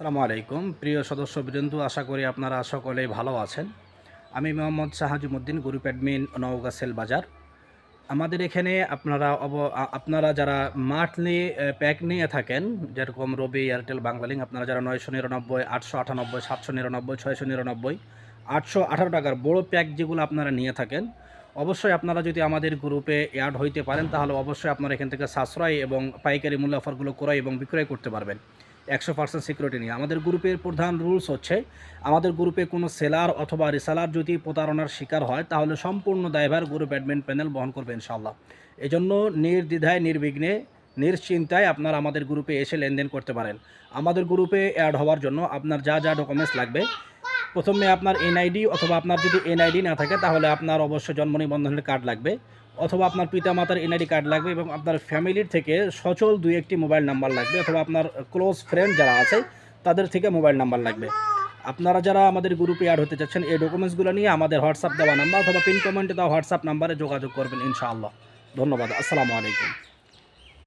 আসসালামু আলাইকুম প্রিয় সদস্যবৃন্দ, আশা করি আপনারা সকলেই ভালো আছেন। আমি Mohammad Shahajumuddin, group admin, Naogaon sell bazaar. আমাদের এখানে আপনারা যারা মান্থলি প্যাক নিয়ে থাকেন, যেরকম রবি, এয়ারটেল, বাংলালিংক, আপনারা যারা 999, 898, 799, 699, 818 টাকার বড় প্যাক যেগুলো আপনারা নিয়ে থাকেন, অবশ্যই আপনারা যদি আমাদের গ্রুপে অ্যাড হইতে পারেন তাহলে অবশ্যই আপনারা এখান থেকে সাশ্রয় এবং পাইকারি মূল্য অফারগুলো ক্রয় এবং বিক্রয় করতে পারবেন 100% সিকিউরিটি নিয়ে। আমাদের গ্রুপের প্রধান রুলস হচ্ছে, আমাদের গ্রুপে কোনো সেলার অথবা রিসেলার যদি প্রতারণার শিকার হয় তাহলে সম্পূর্ণ দায়ভার গ্রুপ অ্যাডমিন প্যানেল বহন করবে ইনশাআল্লাহ। এজন্য নির্দ্বিধায় নির্বিঘ্নে নিশ্চিন্তায় আপনারা আমাদের গ্রুপে এসে লেনদেন করতে পারেন। আমাদের গ্রুপে অ্যাড হওয়ার জন্য আপনার যা যা ডকুমেন্টস লাগবে, প্রথমে আপনার এনআইডি, অথবা আপনার যদি এনআইডি না থাকে তাহলে আপনার অবশ্যই জন্ম নিবন্ধনের কার্ড লাগবে, অথবা আপনার পিতামাতার এনআইডি কার্ড লাগবে, এবং আপনার ফ্যামিলির থেকে সচল 2-1টি মোবাইল নাম্বার লাগবে, অথবা আপনার ক্লোজ ফ্রেন্ড যারা আছে তাদের থেকে মোবাইল নাম্বার লাগবে। আপনারা যারা আমাদের গ্রুপে অ্যাড হতে চাচ্ছেন এই ডকুমেন্টসগুলো নিয়ে আমাদের হোয়াটসঅ্যাপ দেওয়া নাম্বার অথবা পিন কমেন্টে দেওয়া হোয়াটসঅ্যাপ নাম্বারে যোগাযোগ করবেন ইনশাআল্লাহ। ধন্যবাদ। আসসালামু আলাইকুম।